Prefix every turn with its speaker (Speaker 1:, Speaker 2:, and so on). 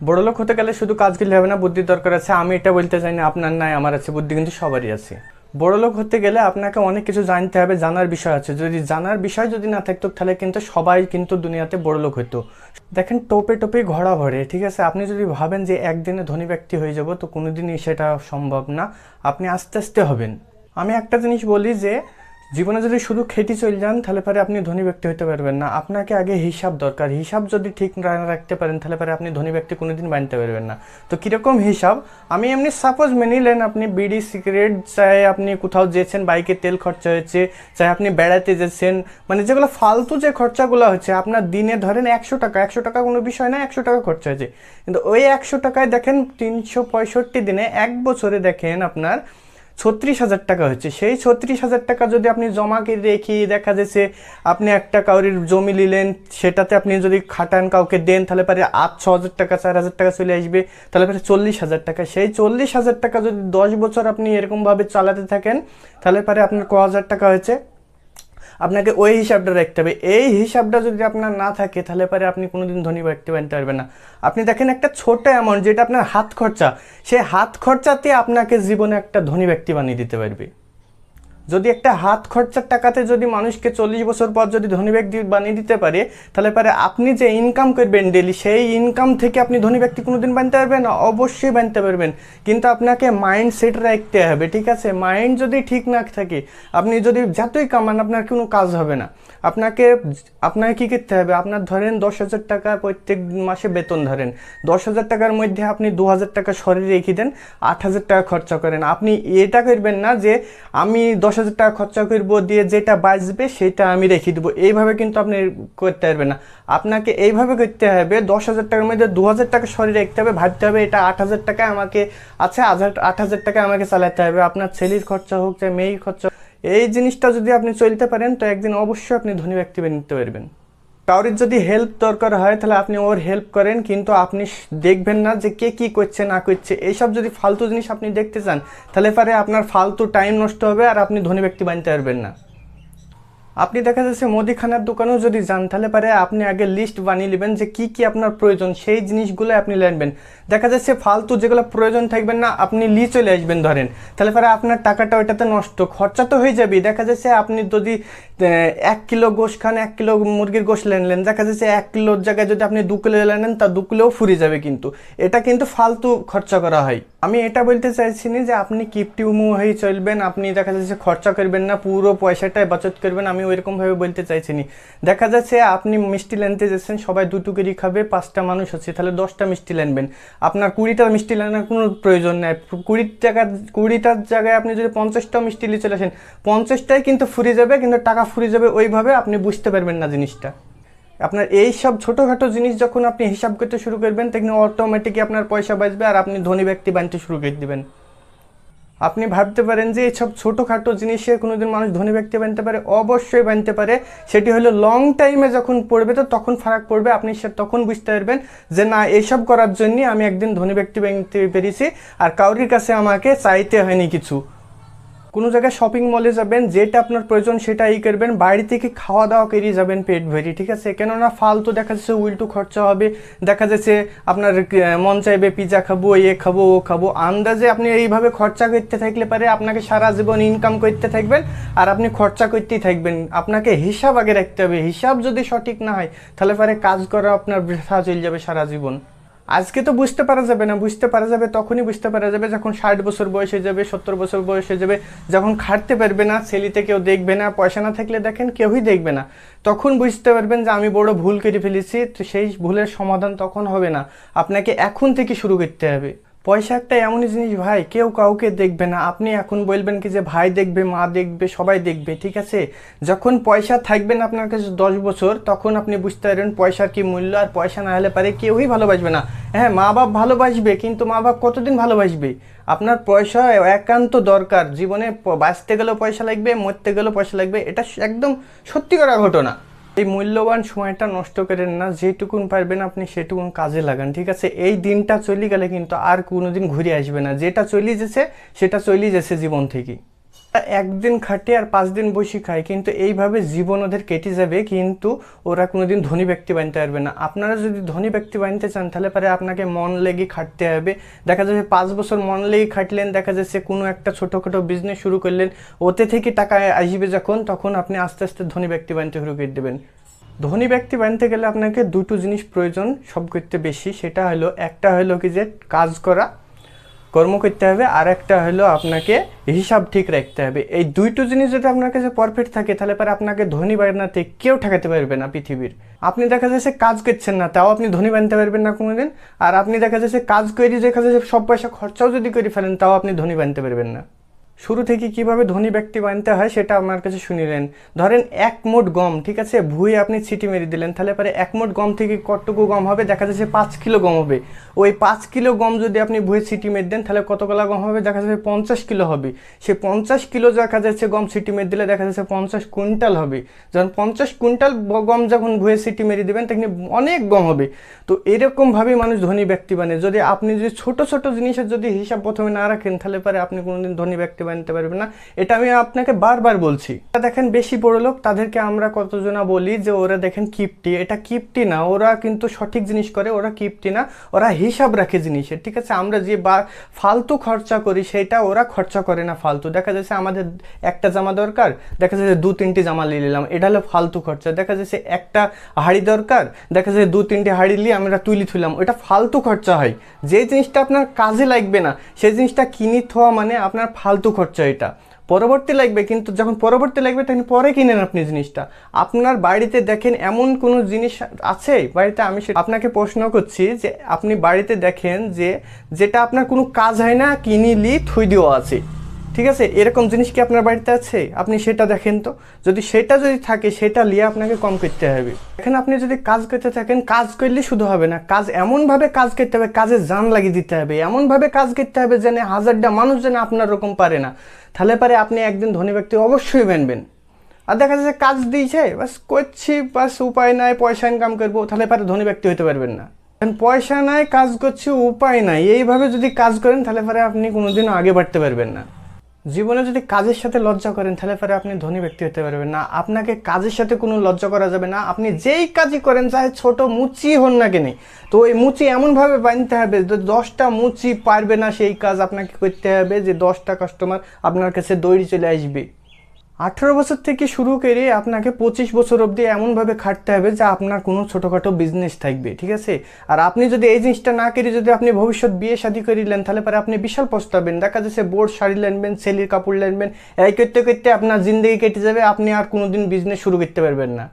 Speaker 1: বড়লোক হতে গেলে শুধু কাজ করলে হবে না, বুদ্ধির দরকার আছে। আমি এটা বলতে চাই না আপনার নাই আমার আছে, বুদ্ধি কিন্তু সবারই আছে। বড়লোক হতে গেলে আপনাকে অনেক কিছু জানতে হবে, জানার বিষয় আছে। যদি জানার বিষয় যদি না থাকতো তাহলে কিন্তু সবাই কিন্তু দুনিয়াতে বড়লোক হতো। দেখেন, টোপে টোপে ঘোড়া ভরে, ঠিক আছে? আপনি যদি ভাবেন যে একদিনে ধনী ব্যক্তি হয়ে যাব, তো কোনোদিনই সেটা সম্ভব না। আপনি আস্তে আস্তে হবেন। আমি একটা জিনিস বলি যে জীবনে যদি শুধু খেটে চলে যান তাহলে পরে আপনি ধনী ব্যক্তি হতে পারবেন না। আপনাকে আগে হিসাব দরকার। হিসাব যদি ঠিক না রাখতে পারেন তাহলে পরে আপনি ধনী ব্যক্তি কোনোদিন বানতে পারবেন না। তো কীরকম হিসাব? আমি এমনি সাপোজ মেনে নিলেন আপনি বিড়ি সিগারেট, চাই আপনি কোথাও যেছেন, বাইকে তেল খরচা হয়েছে, চাই আপনি বেড়াতে যেছেন, মানে যেগুলো ফালতু যে খরচাগুলো হচ্ছে আপনার দিনে ধরেন 100 টাকা, 100 টাকা কোনো বিষয় না, 100 টাকা খরচা হয়েছে। কিন্তু ওই 100 টাকায় দেখেন 365 দিনে, এক বছরে দেখেন আপনার 36,000 টাকা হচ্ছে। সেই 36,000 টাকা যদি আপনি জমা করে রেখে দেখা যাচ্ছে আপনি একটা কাউরির জমি নিলেন, সেটাতে আপনি যদি খাটান কাউকে দেন তাহলে পরে 8-6 হাজার টাকা, 4,000 টাকা চলে আসবে। তাহলে পরে 40,000 টাকা। সেই 40,000 টাকা যদি 10 বছর আপনি এরকমভাবে চালাতে থাকেন তাহলে পরে আপনার ক হাজার টাকা হয়েছে। আপনাকে ওই হিসাবটা রাখতে হবে। এই হিসাবটা যদি আপনার না থাকে তাহলে পরে আপনি কোনোদিন ধনী ব্যক্তি বানতে পারবেন না। আপনি দেখেন একটা ছোট অ্যামাউন্ট যেটা আপনার হাত খরচা, সেই হাত খরচাতে আপনাকে জীবনে একটা ধনী ব্যক্তি বানিয়ে দিতে পারবে। যদি একটা হাত খরচার টাকাতে যদি মানুষকে 40 বছর পর যদি ধনী ব্যক্তি বানিয়ে দিতে পারে তাহলে পরে আপনি যে ইনকাম করবেন ডেলি, সেই ইনকাম থেকে আপনি ধনী ব্যক্তি কোনোদিন বানতে পারবেন না? অবশ্যই বানতে পারবেন, কিন্তু আপনাকে মাইন্ড সেট রাখতে হবে, ঠিক আছে? মাইন্ড যদি ঠিক না থাকে, আপনি যদি যতই কামান আপনার কোনো কাজ হবে না। আপনাকে আপনাকে কী করতে হবে? আপনার ধরেন 10,000 টাকা প্রত্যেক মাসে বেতন, ধরেন 10,000 টাকার মধ্যে আপনি 2,000 টাকা শরীরে রেখে দেন, 8,000 টাকা খরচা করেন। আপনি এটা করবেন না যে আমি 10,000 টাকা খরচা করবো, দিয়ে যেটা বাঁচবে সেটা আমি রেখে দেবো। এইভাবে কিন্তু আপনি করতে পারবেন না। আপনাকে এইভাবে করতে হবে, 10,000 টাকার মধ্যে 2,000 টাকা শরীরে রাখতে হবে, ভাবতে হবে এটা 8,000 টাকা আমাকে আছে, 8,000 টাকা আমাকে চালাতে হবে। আপনার ছেলের খরচা হোক চাই মেয়ের খরচা, এই জিনিসটা যদি আপনি চলতে পারেন তো একদিন অবশ্যই আপনি ধনী ব্যক্তি বানতে পারবেন। কাউরির যদি হেল্প দরকার হয় তাহলে আপনি ওর হেল্প করেন, কিন্তু আপনি দেখবেন না যে কে কী করছে না করছে। এইসব যদি ফালতু জিনিস আপনি দেখতে চান তাহলে পরে আপনার ফালতু টাইম নষ্ট হবে আর আপনি ধনী ব্যক্তি বানতে পারবেন না। আপনি দেখা যাচ্ছে মুদিখানার দোকানেও যদি যান তাহলে পারে আপনি আগে লিস্ট বানিয়ে নেবেন যে কি কি আপনার প্রয়োজন, সেই জিনিসগুলো আপনি নেবেন। দেখা যাচ্ছে ফালতু যেগুলো প্রয়োজন থাকবেন না আপনি নিয়ে চলে আসবেন ধরেন, তাহলে পরে আপনার টাকাটা ওইটাতে নষ্ট, খরচা তো হয়ে যাবে। দেখা যাচ্ছে আপনি যদি 1 কিলো গোশ খান, 1 কিলো মুরগির গোশ নেন, দেখা যাচ্ছে 1 কিলোর জায়গায় যদি আপনি 2 কিলো নেন তা 2 কিলোও ফুরে যাবে, কিন্তু এটা কিন্তু ফালতু খরচা করা হয়। আমি এটা বলতে চাইছি না যে আপনি কিপটিমু হয়ে চলবেন, আপনি দেখা যাচ্ছে খরচা করবেন না, পুরো পয়সাটাই বাচত করবেন, আমি ওইরকমভাবে বলতে চাইছি না। দেখা যাচ্ছে আপনি মিষ্টি আনতে যাচ্ছেন, সবাই 2 টুকরি খাবে, 5টা মানুষ আছে, তাহলে 10টা মিষ্টি আনবেন। আপনার 20টা মিষ্টি আনার কোনো প্রয়োজন নেই। 20টার জায়গায় আপনি যদি 50টা মিষ্টি নিয়ে চলে আসেন, 50টাই কিন্তু ফুরিয়ে যাবে, কিন্তু টাকা ফুরিয়ে যাবে। ওইভাবে আপনি বুঝতে পারবেন না জিনিসটা। আপনার এই সব ছোটোখাটো জিনিস যখন আপনি হিসাব করতে শুরু করবেন তখন অটোমেটিকই আপনার পয়সা বাঁচবে আর আপনি ধনী ব্যক্তি বানতে শুরু করে দেবেন। আপনি ভাবতে পারেন যে এইসব ছোটোখাটো জিনিসে কোনোদিন মানুষ ধনী ব্যক্তি বানতে পারে? অবশ্যই বানতে পারে। সেটি হলো লং টাইমে যখন পড়বে তো তখন ফারাক পড়বে, আপনি সে তখন বুঝতে পারবেন যে না, এইসব করার জন্যই আমি একদিন ধনী ব্যক্তি বানতে পেরেছি আর কাউরির কাছে আমাকে চাইতে হয়নি কিছু। কোনো জায়গায় শপিং মলে যাবেন, যেটা আপনার প্রয়োজন সেটাই করবেন, বাইরে থেকে খাওয়া দাওয়া করিয়ে যাবেন পেট ভরি, ঠিক আছে? কেননা ফালতু দেখা যাচ্ছে উল্টো খরচা হবে। দেখা যাচ্ছে আপনার মন চাইবে পিজা খাবো, এ খাবো, ও খাবো, আন্দাজে আপনি এইভাবে খরচা করতে থাকলে পারে আপনাকে সারা জীবন ইনকাম করতে থাকবেন আর আপনি খরচা করতেই থাকবেন। আপনাকে হিসাব আগে রাখতে হবে। হিসাব যদি সঠিক না হয় তাহলে পারে কাজ করা আপনার বৃথা চলে যাবে সারা জীবন। আজকে তো বুঝতে পারা যাবে না, বুঝতে পারা যাবে তখনই বুঝতে পারা যাবে যখন 60 বছর বয়স হয়ে যাবে, 70 বছর বয়স হয়ে যাবে, যখন খাটতে পারবে না, ছেলেতে কেউ দেখবে না, পয়সা না থাকলে দেখেন কেউই দেখবে না, তখন বুঝতে পারবেন যে আমি বড় ভুল করে ফেলেছি। তো সেই ভুলের সমাধান তখন হবে না, আপনাকে এখন থেকে শুরু করতে হবে। পয়সা একটা এমনই জিনিস ভাই, কেউ কাউকে দেখবে না। আপনি এখন বলবেন কি যে ভাই দেখবে, মা দেখবে, সবাই দেখবে, ঠিক আছে? যখন পয়সা থাকবে না আপনার কাছে 10 বছর, তখন আপনি বুঝতে পারবেন পয়সার কি মূল্য। আর পয়সা না হলে পারে কেউই ভালোবাসবে না। হ্যাঁ, মা বাপ ভালোবাসবে, কিন্তু মা বাপ কতদিন ভালোবাসবে? আপনার পয়সা একান্ত দরকার জীবনে, বাঁচতে গেলেও পয়সা লাগবে, মরতে গেলেও পয়সা লাগবে, এটা একদম সত্যি করা ঘটনা। এই মূল্যবান সময়টা নষ্ট করেন না, যেটুকুন পারবেন আপনি সেটুকুন কাজে লাগান, ঠিক আছে? এই দিনটা চলে গেলে কিন্তু আর কোনোদিন ঘুরে আসবে না। যেটা চলে যেছে সেটা চলে যেছে জীবন থেকে। একদিন খাটে আর 5 দিন বসে খায়, কিন্তু এইভাবে জীবন ওদের কেটে যাবে, কিন্তু ওরা কোনোদিন ধনী ব্যক্তি বানতে পারবে না। আপনারা যদি ধনী ব্যক্তি বানতে চান তাহলে পরে আপনাকে মন লেগে খাটতে হবে। দেখা যাচ্ছে 5 বছর মন লেগে খাটলেন, দেখা যাচ্ছে কোনো একটা ছোটোখাটো বিজনেস শুরু করলেন, ওতে থেকে টাকা আসবে যখন, তখন আপনি আস্তে আস্তে ধনী ব্যক্তি বানতে শুরু করে দেবেন। ধনী ব্যক্তি বানতে গেলে আপনাকে দুটো জিনিস প্রয়োজন সব করতে বেশি, সেটা হলো একটা হলো কি যে কাজ করা, কর্ম করতে হবে, আর একটা হলো আপনাকে হিসাব ঠিক রাখতে হবে। এই দুইটো জিনিস যদি আপনার কাছে পারফেক্ট থাকে তাহলে পরে আপনাকে ধনী বানাতে কেউ ঠেকাতে পারবে না পৃথিবীর। আপনি দেখা যাচ্ছে কাজ করছেন না, তাও আপনি ধনী বানতে পারবেন না কোনোদিন। আর আপনি দেখা যাচ্ছে কাজ করে দেখা যাচ্ছে সব পয়সা খরচাও যদি করে ফেলেন, তাও আপনি ধনী বানতে পারবেন না। শুরু থেকে কিভাবে ধনী ব্যক্তি বানতে হয় সেটা আমার কাছে শুনিলেন। ধরেন 1 মুঠ গম, ঠিক আছে, ভুঁয়ে আপনি ছিটি মেরে দিলেন, তাহলে পরে 1 মুঠ গম থেকে কতটুকু গম হবে? দেখা যাচ্ছে 5 কিলো গম হবে। ওই 5 কিলো গম যদি আপনি ভুঁয়ে ছিটি মেরে দেন তাহলে কত কলা গম হবে? দেখা যাচ্ছে 50 কিলো হবে। সে 50 কিলো দেখা যাচ্ছে গম ছিটি মেরে দিলে দেখা যাচ্ছে 50 কুইন্টাল হবে। যখন 50 কুইন্টাল গম যখন ভুঁয়ে ছিটি মেরে দেবেন তখন অনেক গম হবে। তো এরকমভাবেই মানুষ ধনী ব্যক্তি বানে। যদি আপনি যদি ছোট ছোট জিনিসের যদি হিসাব প্রথমে না রাখেন তাহলে পরে আপনি কোনোদিন ধনী ব্যক্তি বানতে পারবেন না। এটা আমি আপনাকে বারবার বলছি। দেখেন বেশি বড় লোক তাদেরকে আমরা কতজনা বলি যে ওরা দেখেন কিপটি। এটা কিপটি না, ওরা কিন্তু সঠিক জিনিস করে, ওরা কিপটি না, ওরা হিসাব রাখে জিনিসের, ঠিক আছে। আমরা যে ফালতু খরচা করি সেটা ওরা খরচা করে না ফালতু। দেখা যাচ্ছে আমাদের একটা জামা দরকার, দেখা যাচ্ছে 2-3টি জামা নিয়ে নিলাম, এটা হলো ফালতু খরচা। দেখা যাচ্ছে একটা হাঁড়ি দরকার, দেখা যাচ্ছে 2-3টি হাঁড়ি নিয়ে আমরা তুলি থুলাম, ওটা ফালতু খরচা হয়। যে জিনিসটা আপনার কাজে লাগবে না সেই জিনিসটা কিনে থোয়া মানে আপনার ফালতু খরচা। এটা পরবর্তী লাগবে, কিন্তু যখন পরবর্তী লাগবে তখন পরে কিনেন আপনি জিনিসটা। আপনার বাড়িতে দেখেন এমন কোনো জিনিস আছে বাড়িতে, আমি আপনাকে প্রশ্ন করছি যে আপনি বাড়িতে দেখেন যে যেটা আপনার কোনো কাজ হয় না, কিনিলি থুই দেওয়া আছে, ঠিক আছে, এরকম জিনিস কি আপনার বাড়িতে আছে? আপনি সেটা দেখেন তো। যদি সেটা যদি থাকে সেটা নিয়ে আপনাকে কম করতে হবে। এখানে আপনি যদি কাজ করতে থাকেন, কাজ করলে শুধু হবে না, কাজ এমনভাবে কাজ করতে হবে, কাজে জান লাগিয়ে দিতে হবে, এমনভাবে কাজ করতে হবে যেন 1000টা মানুষ যেন আপনার রকম পারে না। তাহলে পারে আপনি একদিন ধনী ব্যক্তি অবশ্যই বানবেন। আর দেখা যাচ্ছে কাজ দিয়েছে বাস করছি, বাস উপায় নাই, পয়সা ইনকাম করবো, তাহলে পারে ধনী ব্যক্তি হতে পারবেন না। পয়সা নাই, কাজ করছি, উপায় নাই, এইভাবে যদি কাজ করেন তাহলে পারে আপনি কোনোদিনও আগে বাড়তে পারবেন না। জীবনে যদি কাজের সাথে লজ্জা করেন তাহলে পরে আপনি ধনী ব্যক্তি হতে পারবেন না। আপনাকে কাজের সাথে কোনো লজ্জা করা যাবে না। আপনি যেই কাজই করেন, চাহে ছোট মুচি হন না কেন, তো ওই মুচি এমনভাবে বানতে হবে যে 10টা মুচি পারবে না সেই কাজ আপনাকে করতে হবে, যে 10টা কাস্টমার আপনার কাছে দৌড়ে চলে আসবে। 18 বছর থেকে শুরু করে আপনাকে 25 বছর অবধি এমনভাবে খাটতে হবে যে আপনার কোনো ছোটোখাটো বিজনেস থাকবে, ঠিক আছে। আর আপনি যদি এই জিনিসটা না করে যদি আপনি ভবিষ্যৎ বিয়ে শাদী করিলেন তাহলে পরে আপনি বিশাল পস্তাবেন। দেখা যাচ্ছে বোর্ড শাড়ি আনবেন, ছেলের কাপড় আনবেন, এই করতে করতে আপনার জিন্দগি কেটে যাবে, আপনি আর কোনোদিন বিজনেস শুরু করতে পারবেন না।